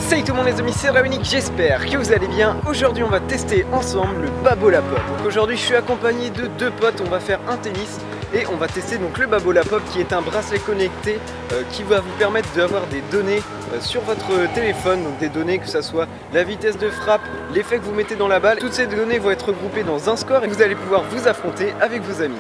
Salut tout le monde les amis, c'est Raonic, j'espère que vous allez bien. Aujourd'hui on va tester ensemble le Babola Pop. Donc aujourd'hui je suis accompagné de deux potes, on va faire un tennis et on va tester donc le Babola Pop qui est un bracelet connecté qui va vous permettre d'avoir des données sur votre téléphone. Donc des données que ce soit la vitesse de frappe, l'effet que vous mettez dans la balle. Toutes ces données vont être regroupées dans un score et vous allez pouvoir vous affronter avec vos amis.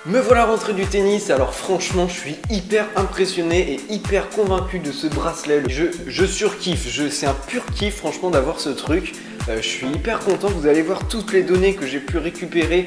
Me voilà rentré du tennis, alors franchement je suis hyper impressionné et hyper convaincu de ce bracelet. Je surkiffe, c'est un pur kiff franchement d'avoir ce truc. Je suis hyper content, vous allez voir toutes les données que j'ai pu récupérer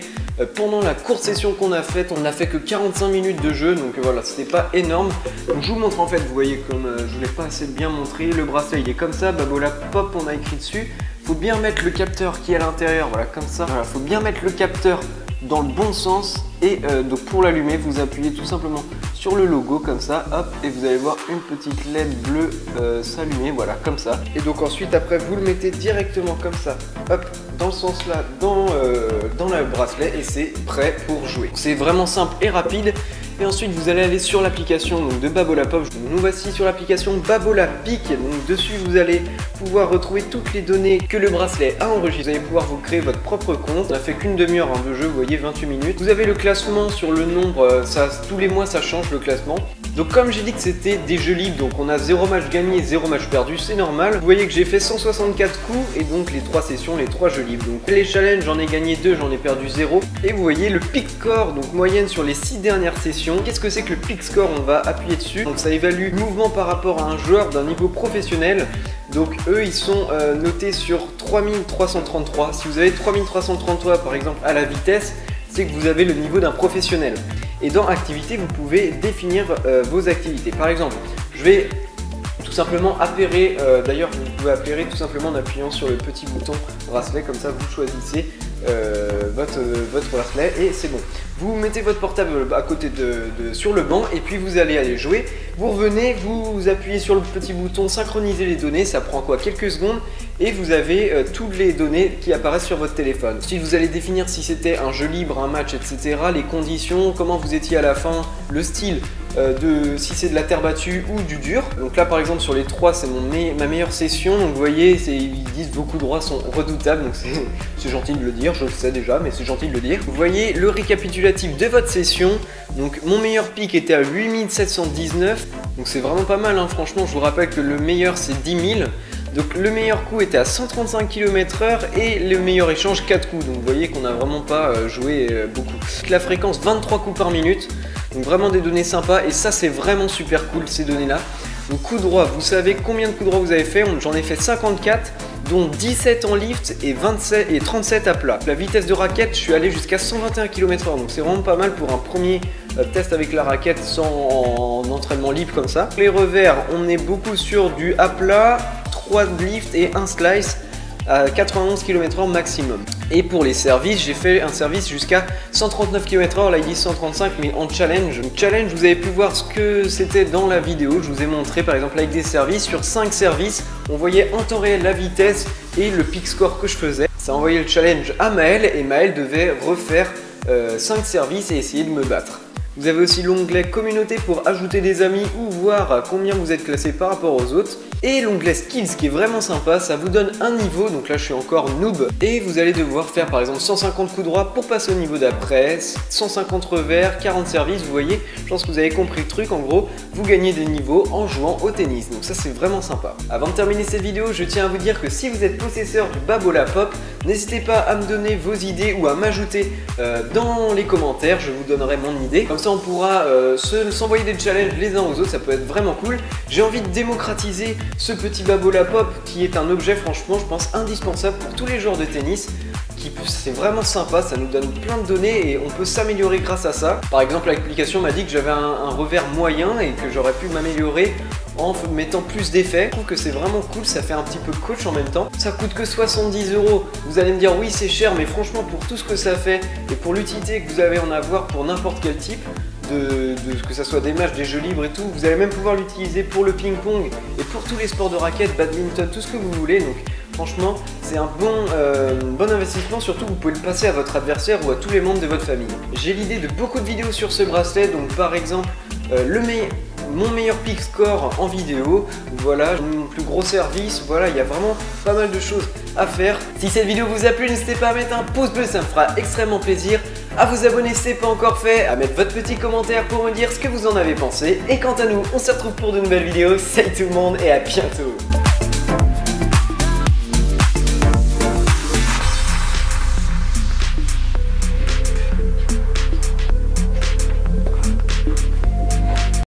pendant la courte session qu'on a faite. On n'a fait que 45 minutes de jeu, donc voilà, c'était pas énorme. Donc je vous montre en fait, vous voyez comme je vous l'ai pas assez bien montré, le bracelet il est comme ça, Babola Pop on a écrit dessus. Faut bien mettre le capteur qui est à l'intérieur, voilà comme ça. Voilà, faut bien mettre le capteur dans le bon sens et donc pour l'allumer vous appuyez tout simplement sur le logo comme ça, hop, et vous allez voir une petite LED bleue s'allumer, voilà comme ça. Et donc ensuite après vous le mettez directement comme ça, hop, dans le sens là, dans le bracelet et c'est prêt pour jouer. C'est vraiment simple et rapide. Et ensuite vous allez aller sur l'application de Babola Pop. Nous voici sur l'application Babola Peak. Donc dessus vous allez pouvoir retrouver toutes les données que le bracelet a enregistrées. Vous allez pouvoir vous créer votre propre compte. On n'a fait qu'une demi-heure de jeu, vous voyez 28 minutes. Vous avez le classement sur le nombre, tous les mois ça change le classement. Donc comme j'ai dit que c'était des jeux libres, donc on a 0 match gagné, 0 match perdu, c'est normal. Vous voyez que j'ai fait 164 coups et donc les 3 sessions, les 3 jeux libres. Donc les challenges, j'en ai gagné 2, j'en ai perdu 0. Et vous voyez le peak score, donc moyenne sur les 6 dernières sessions. Qu'est-ce que c'est que le peak score? On va appuyer dessus. Donc ça évalue le mouvement par rapport à un joueur d'un niveau professionnel. Donc eux ils sont notés sur 3333. Si vous avez 3333 par exemple à la vitesse, c'est que vous avez le niveau d'un professionnel. Et dans activité, vous pouvez définir vos activités. Par exemple, je vais tout simplement appairer, d'ailleurs vous pouvez appairer tout simplement en appuyant sur le petit bouton bracelet, comme ça vous choisissez votre bracelet et c'est bon. Vous mettez votre portable à côté sur le banc et puis vous allez aller jouer. Vous revenez, vous appuyez sur le petit bouton synchroniser les données, ça prend quoi quelques secondes et vous avez toutes les données qui apparaissent sur votre téléphone. Si vous allez définir si c'était un jeu libre, un match, etc., les conditions, comment vous étiez à la fin, le style, si c'est de la terre battue ou du dur. Donc là par exemple sur les 3 c'est ma meilleure session, donc vous voyez ils disent vos coups droits sont redoutables, donc c'est gentil de le dire, je le sais déjà mais c'est gentil de le dire. Vous voyez le récapitulatif de votre session, donc mon meilleur pic était à 8719, donc c'est vraiment pas mal hein, franchement je vous rappelle que le meilleur c'est 10 000. Donc le meilleur coup était à 135 km/h et le meilleur échange 4 coups. Donc vous voyez qu'on n'a vraiment pas joué beaucoup. La fréquence 23 coups par minute. Donc vraiment des données sympas et ça c'est vraiment super cool ces données là. Donc coup droit, vous savez combien de coups droit vous avez fait? J'en ai fait 54, dont 17 en lift et 27 et 37 à plat. La vitesse de raquette, je suis allé jusqu'à 121 km/h, donc c'est vraiment pas mal pour un premier test avec la raquette en entraînement libre comme ça. Les revers, on est beaucoup sur du à plat, 3 lift et 1 slice à 91 km/h maximum. Et pour les services, j'ai fait un service jusqu'à 139 km/h, là il dit 135 mais en challenge. Donc challenge, vous avez pu voir ce que c'était dans la vidéo, je vous ai montré par exemple avec des services, sur 5 services, on voyait en temps réel la vitesse et le peak score que je faisais. Ça envoyait le challenge à Maël et Maël devait refaire 5 services et essayer de me battre. Vous avez aussi l'onglet communauté pour ajouter des amis ou voir combien vous êtes classé par rapport aux autres. Et l'onglet skills qui est vraiment sympa, ça vous donne un niveau, donc là je suis encore noob. Et vous allez devoir faire par exemple 150 coups droits pour passer au niveau d'après, 150 revers, 40 services, vous voyez. Je pense que vous avez compris le truc, en gros, vous gagnez des niveaux en jouant au tennis. Donc ça c'est vraiment sympa. Avant de terminer cette vidéo, je tiens à vous dire que si vous êtes possesseur du Babola Pop, n'hésitez pas à me donner vos idées ou à m'ajouter dans les commentaires, je vous donnerai mon idée. Comme ça on pourra s'envoyer des challenges les uns aux autres, ça peut être vraiment cool. J'ai envie de démocratiser ce petit Babola Pop qui est un objet franchement je pense indispensable pour tous les joueurs de tennis. C'est vraiment sympa, ça nous donne plein de données et on peut s'améliorer grâce à ça. Par exemple l'application m'a dit que j'avais un revers moyen et que j'aurais pu m'améliorer en mettant plus d'effets. Je trouve que c'est vraiment cool, ça fait un petit peu coach en même temps. Ça coûte que 70 €. Vous allez me dire oui c'est cher, mais franchement pour tout ce que ça fait et pour l'utilité que vous allez en avoir pour n'importe quel type, que ça soit des matchs, des jeux libres et tout, vous allez même pouvoir l'utiliser pour le ping-pong et pour tous les sports de raquettes, badminton, tout ce que vous voulez. Donc franchement c'est un bon investissement, surtout vous pouvez le passer à votre adversaire ou à tous les membres de votre famille. J'ai l'idée de beaucoup de vidéos sur ce bracelet, donc par exemple mon meilleur peak score en vidéo, voilà, mon plus gros service, voilà, il y a vraiment pas mal de choses à faire. Si cette vidéo vous a plu, n'hésitez pas à mettre un pouce bleu, ça me fera extrêmement plaisir. À vous abonner si ce n'est pas encore fait, à mettre votre petit commentaire pour me dire ce que vous en avez pensé. Et quant à nous, on se retrouve pour de nouvelles vidéos. Salut tout le monde et à bientôt.